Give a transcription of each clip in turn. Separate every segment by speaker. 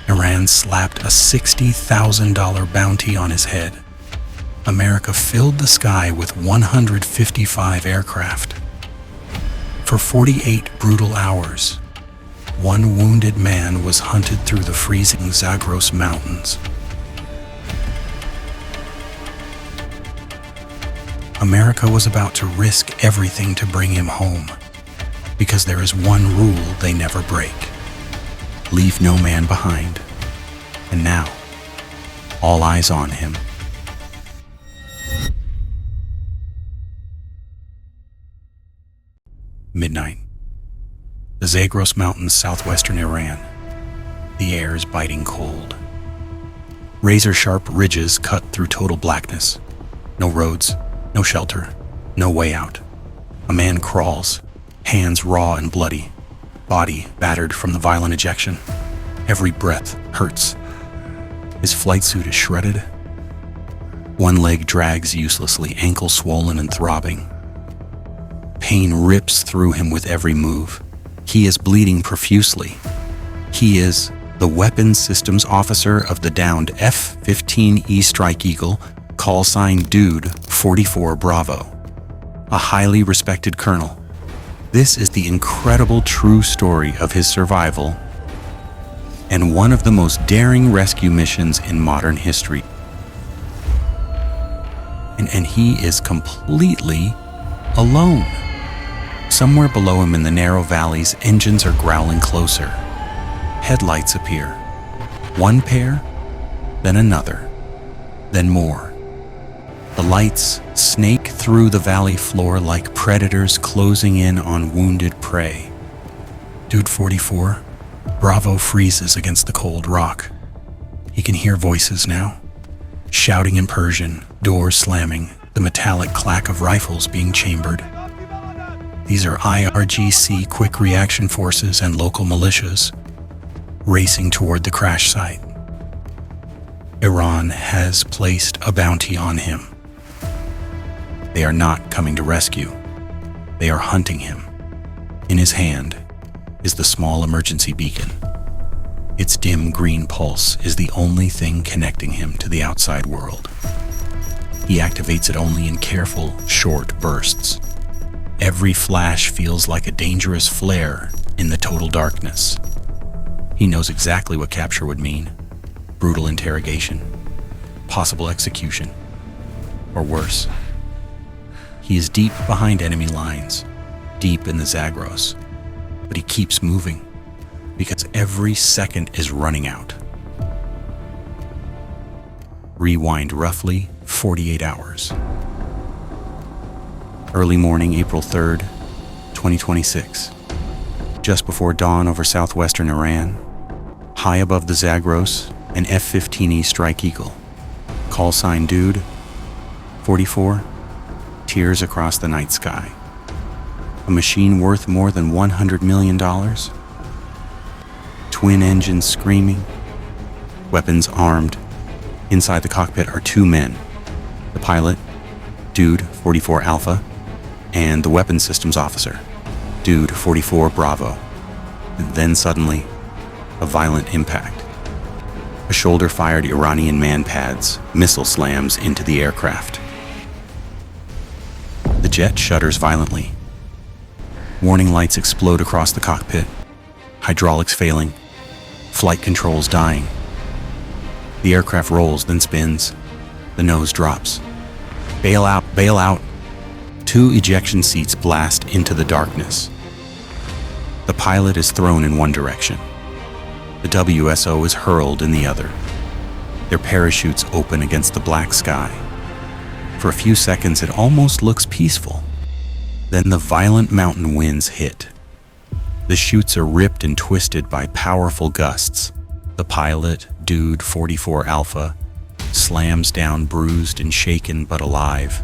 Speaker 1: Iran slapped a $60,000 bounty on his head. America filled the sky with 155 aircraft. For 48 brutal hours, one wounded man was hunted through the freezing Zagros Mountains. America was about to risk everything to bring him home, because there is one rule they never break: leave no man behind. And now, all eyes on him. Midnight. The Zagros Mountains, southwestern Iran. The air is biting cold. Razor-sharp ridges cut through total blackness. No roads, no shelter, no way out. A man crawls, hands raw and bloody, body battered from the violent ejection. Every breath hurts. His flight suit is shredded. One leg drags uselessly, ankle swollen and throbbing. Pain rips through him with every move. He is bleeding profusely. He is the weapons systems officer of the downed F-15E Strike Eagle, call sign Dude 44 Bravo, a highly respected colonel. This is the incredible true story of his survival and one of the most daring rescue missions in modern history. And he is completely alone. Somewhere below him in the narrow valleys, engines are growling closer. Headlights appear. One pair, then another, then more. The lights snake through the valley floor like predators closing in on wounded prey. Dude 44, Bravo freezes against the cold rock. He can hear voices now, shouting in Persian, doors slamming, the metallic clack of rifles being chambered. These are IRGC quick reaction forces and local militias racing toward the crash site. Iran has placed a bounty on him. They are not coming to rescue. They are hunting him. In his hand is the small emergency beacon. Its dim green pulse is the only thing connecting him to the outside world. He activates it only in careful, short bursts. Every flash feels like a dangerous flare in the total darkness. He knows exactly what capture would mean: brutal interrogation, possible execution, or worse. He is deep behind enemy lines, deep in the Zagros, but he keeps moving because every second is running out. Rewind roughly 48 hours. Early morning, April 3rd, 2026. Just before dawn over southwestern Iran, high above the Zagros, an F-15E Strike Eagle, call sign Dude 44, tears across the night sky. A machine worth more than $100 million. Twin engines screaming, weapons armed. Inside the cockpit are two men: the pilot, Dude 44 Alpha, and the weapons systems officer, Dude 44 Bravo. And then suddenly, a violent impact. A shoulder-fired Iranian man-pads missile slams into the aircraft. The jet shudders violently. Warning lights explode across the cockpit, hydraulics failing, flight controls dying. The aircraft rolls, then spins. The nose drops. Bail out, bail out. Two ejection seats blast into the darkness. The pilot is thrown in one direction. The WSO is hurled in the other. Their parachutes open against the black sky. For a few seconds, it almost looks peaceful. Then the violent mountain winds hit. The chutes are ripped and twisted by powerful gusts. The pilot, Dude 44 Alpha, slams down bruised and shaken but alive.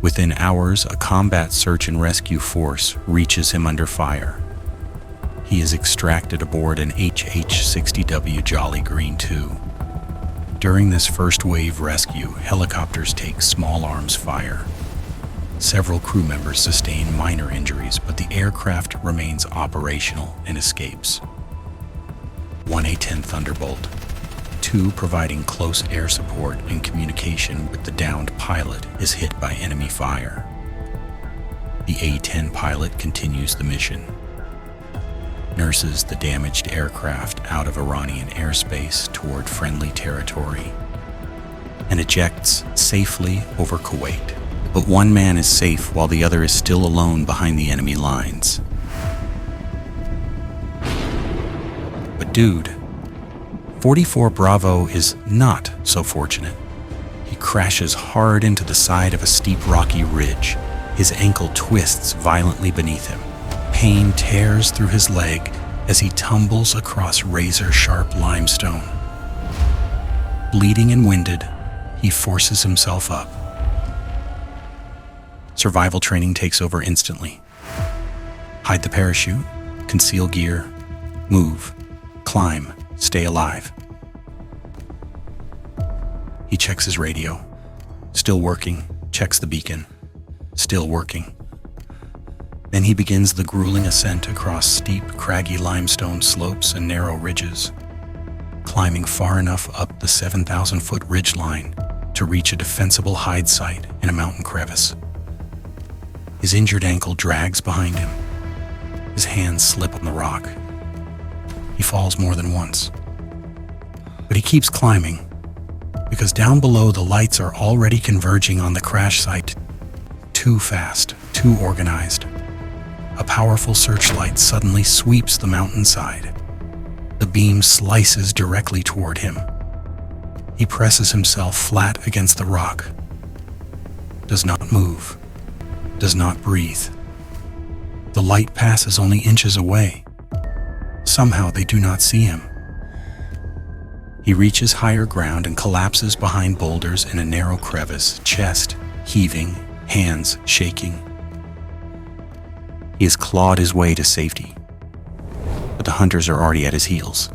Speaker 1: Within hours, a combat search and rescue force reaches him under fire. He is extracted aboard an HH-60W Jolly Green II. During this first wave rescue, helicopters take small arms fire. Several crew members sustain minor injuries, but the aircraft remains operational and escapes. One A-10 Thunderbolt, 2 providing close air support and communication with the downed pilot, is hit by enemy fire. The A-10 pilot continues the mission, nurses the damaged aircraft out of Iranian airspace toward friendly territory, and ejects safely over Kuwait. But one man is safe while the other is still alone behind the enemy lines. But dude, 44 Bravo is not so fortunate. He crashes hard into the side of a steep rocky ridge. His ankle twists violently beneath him. Pain tears through his leg as he tumbles across razor-sharp limestone. Bleeding and winded, he forces himself up. Survival training takes over instantly. Hide the parachute, conceal gear, move, climb, stay alive. He checks his radio. Still working. Checks the beacon. Still working. Then he begins the grueling ascent across steep, craggy limestone slopes and narrow ridges, climbing far enough up the 7,000-foot ridgeline to reach a defensible hide site in a mountain crevice. His injured ankle drags behind him. His hands slip on the rock. He falls more than once. But he keeps climbing, because down below the lights are already converging on the crash site. Too fast, too organized. A powerful searchlight suddenly sweeps the mountainside. The beam slices directly toward him. He presses himself flat against the rock. Does not move. Does not breathe. The light passes only inches away. Somehow they do not see him. He reaches higher ground and collapses behind boulders in a narrow crevice, chest heaving, hands shaking. He has clawed his way to safety, but the hunters are already at his heels.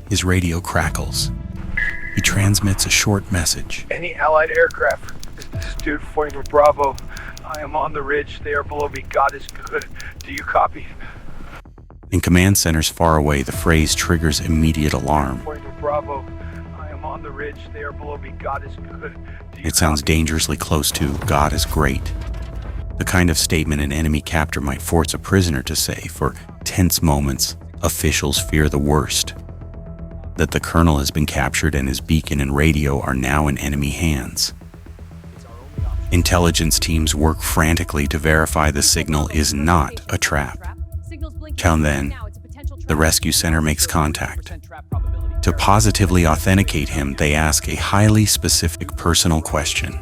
Speaker 1: His radio crackles. He transmits a short message.
Speaker 2: Any Allied aircraft? This is Dude 44 Bravo. I am on the ridge. They are below me. God is good. Do you copy?
Speaker 1: In command centers far away, the phrase triggers immediate alarm.
Speaker 2: 44 Bravo. I am on the ridge. They are below me. God is good.
Speaker 1: It sounds dangerously close to God is great. The kind of statement an enemy captor might force a prisoner to say. For tense moments, officials fear the worst. That the colonel has been captured and his beacon and radio are now in enemy hands. Intelligence teams work frantically to verify the signal is not a trap. Till then, the rescue center makes contact. To positively authenticate him, they ask a highly specific personal question,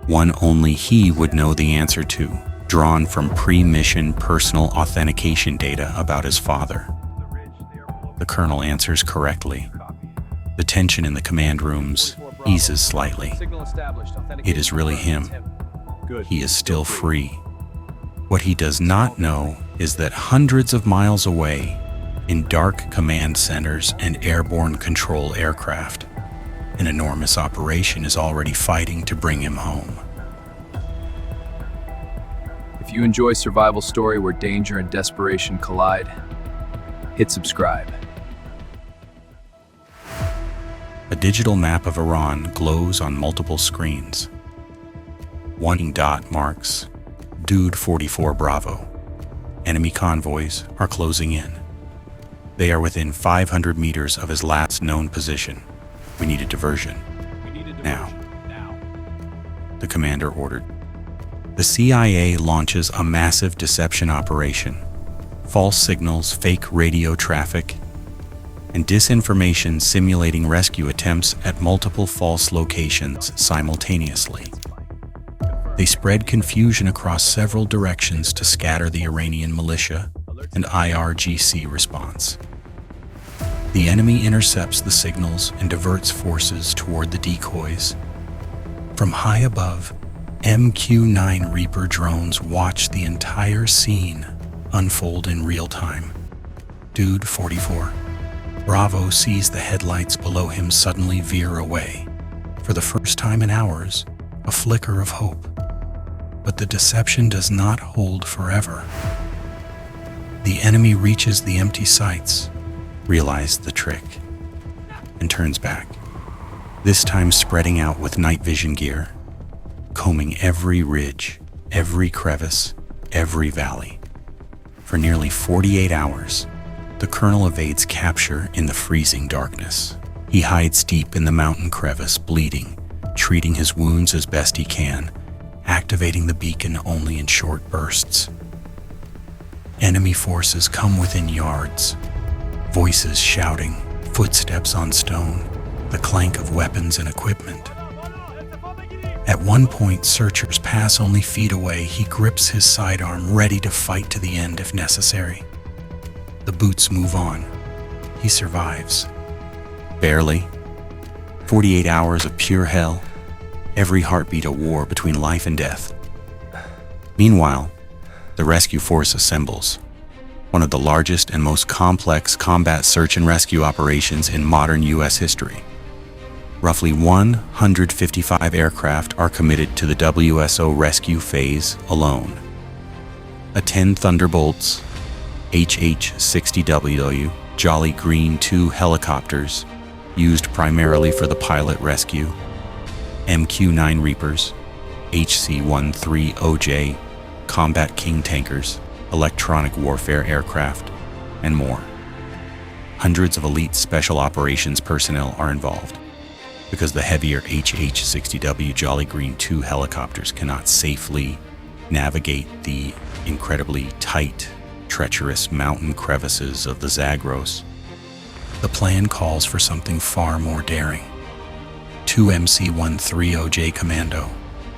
Speaker 1: one only he would know the answer to, drawn from pre-mission personal authentication data about his father. The colonel answers correctly. The tension in the command rooms eases slightly. It is really him. He is still free. What he does not know is that hundreds of miles away, in dark command centers and airborne control aircraft, an enormous operation is already fighting to bring him home.
Speaker 3: If you enjoy survival story where danger and desperation collide, hit subscribe.
Speaker 1: A digital map of Iran glows on multiple screens. One dot marks Dude 44 Bravo. Enemy convoys are closing in. They are within 500 meters of his last known position. We need a diversion. Now. The commander ordered. The CIA launches a massive deception operation. False signals, fake radio traffic, and disinformation simulating rescue attempts at multiple false locations simultaneously. They spread confusion across several directions to scatter the Iranian militia and IRGC response. The enemy intercepts the signals and diverts forces toward the decoys. From high above, MQ-9 Reaper drones watch the entire scene unfold in real time. Dude 44 Bravo sees the headlights below him suddenly veer away. For the first time in hours, a flicker of hope. But the deception does not hold forever. The enemy reaches the empty sights, realizes the trick, and turns back, this time spreading out with night vision gear, combing every ridge, every crevice, every valley. For nearly 48 hours, the colonel evades capture in the freezing darkness. He hides deep in the mountain crevice, bleeding, treating his wounds as best he can, activating the beacon only in short bursts. Enemy forces come within yards, voices shouting, footsteps on stone, the clank of weapons and equipment. At one point, searchers pass only feet away. He grips his sidearm, ready to fight to the end if necessary. The boots move on. He survives. Barely. 48 hours of pure hell. Every heartbeat a war between life and death. Meanwhile, the rescue force assembles. One of the largest and most complex combat search and rescue operations in modern U.S. history. Roughly 155 aircraft are committed to the WSO rescue phase alone. A 10 Thunderbolts, HH-60W Jolly Green II helicopters, used primarily for the pilot rescue, MQ-9 Reapers, HC-13OJ Combat King tankers, electronic warfare aircraft, and more. Hundreds of elite special operations personnel are involved, because the heavier HH-60W Jolly Green II helicopters cannot safely navigate the incredibly tight, treacherous mountain crevices of the Zagros. The plan calls for something far more daring. 2 MC-13OJ Commando,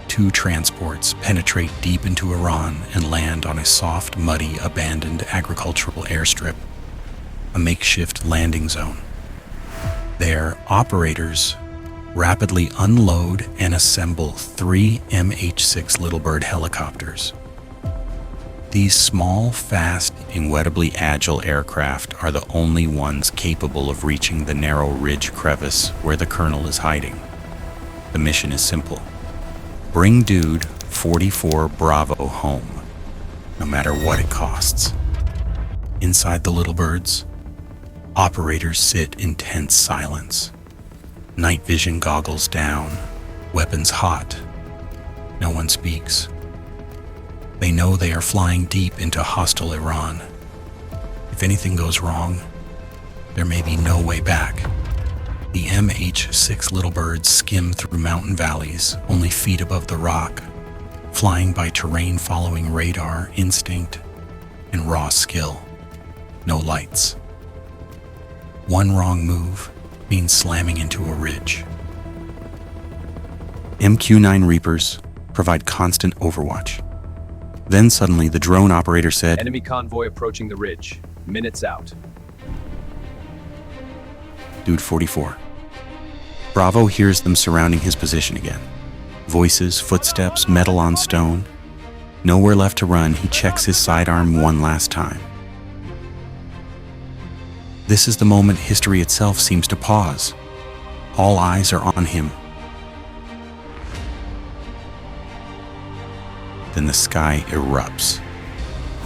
Speaker 1: 2 transports penetrate deep into Iran and land on a soft, muddy, abandoned agricultural airstrip, a makeshift landing zone. There, operators rapidly unload and assemble 3 MH-6 Little Bird helicopters. These small, fast, incredibly agile aircraft are the only ones capable of reaching the narrow ridge crevice where the colonel is hiding. The mission is simple. Bring Dude 44 Bravo home, no matter what it costs. Inside the Little Birds, operators sit in tense silence. Night vision goggles down, weapons hot. No one speaks. They know they are flying deep into hostile Iran. If anything goes wrong, there may be no way back. The MH-6 Little Birds skim through mountain valleys, only feet above the rock, flying by terrain following radar, instinct, and raw skill. No lights. One wrong move means slamming into a ridge. MQ-9 Reapers provide constant overwatch. Then suddenly the drone operator said,
Speaker 3: Enemy convoy approaching the ridge. Minutes out.
Speaker 1: Dude 44. Bravo hears them surrounding his position again. Voices, footsteps, metal on stone. Nowhere left to run, he checks his sidearm one last time. This is the moment history itself seems to pause. All eyes are on him. Then the sky erupts.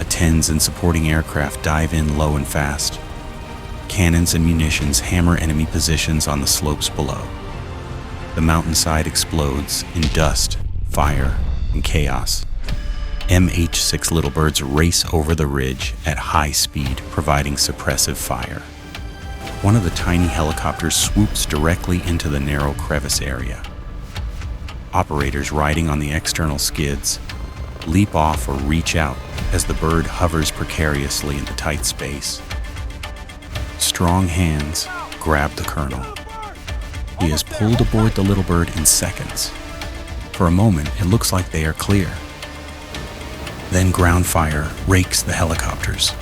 Speaker 1: A-10s and supporting aircraft dive in low and fast. Cannons and munitions hammer enemy positions on the slopes below. The mountainside explodes in dust, fire, and chaos. MH-6 Little Birds race over the ridge at high speed, providing suppressive fire. One of the tiny helicopters swoops directly into the narrow crevice area. Operators riding on the external skids leap off or reach out as the bird hovers precariously in the tight space. Strong hands grab the colonel. He is pulled aboard the Little Bird in seconds. For a moment, it looks like they are clear. Then ground fire rakes the helicopters.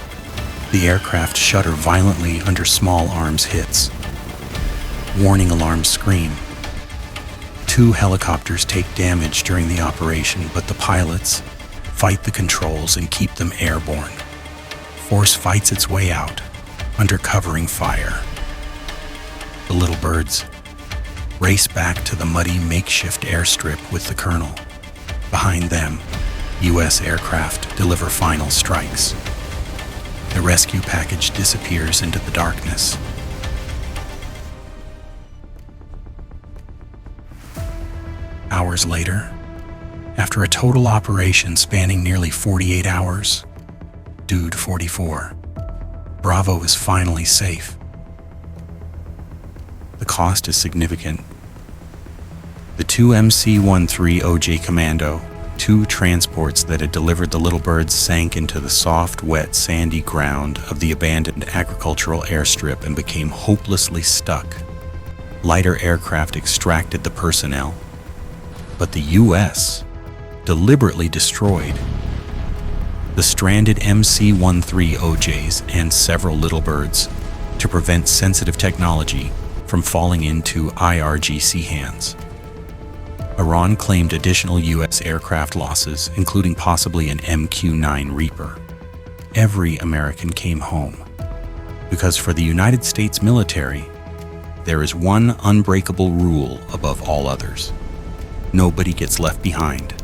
Speaker 1: The aircraft shudder violently under small arms hits. Warning alarms scream. 2 helicopters take damage during the operation, but the pilots fight the controls and keep them airborne. Force fights its way out, under covering fire. The Little Birds race back to the muddy makeshift airstrip with the colonel. Behind them, U.S. aircraft deliver final strikes. The rescue package disappears into the darkness. Hours later, after a total operation spanning nearly 48 hours, Dude 44, Bravo is finally safe. The cost is significant. The two MC-13OJ Commando, two transports that had delivered the little birds, sank into the soft, wet, sandy ground of the abandoned agricultural airstrip and became hopelessly stuck. Lighter aircraft extracted the personnel, but the U.S. deliberately destroyed the stranded MC-13OJs and several little birds to prevent sensitive technology from falling into IRGC hands. Iran claimed additional U.S. aircraft losses, including possibly an MQ-9 Reaper. Every American came home, because for the United States military, there is one unbreakable rule above all others: nobody gets left behind.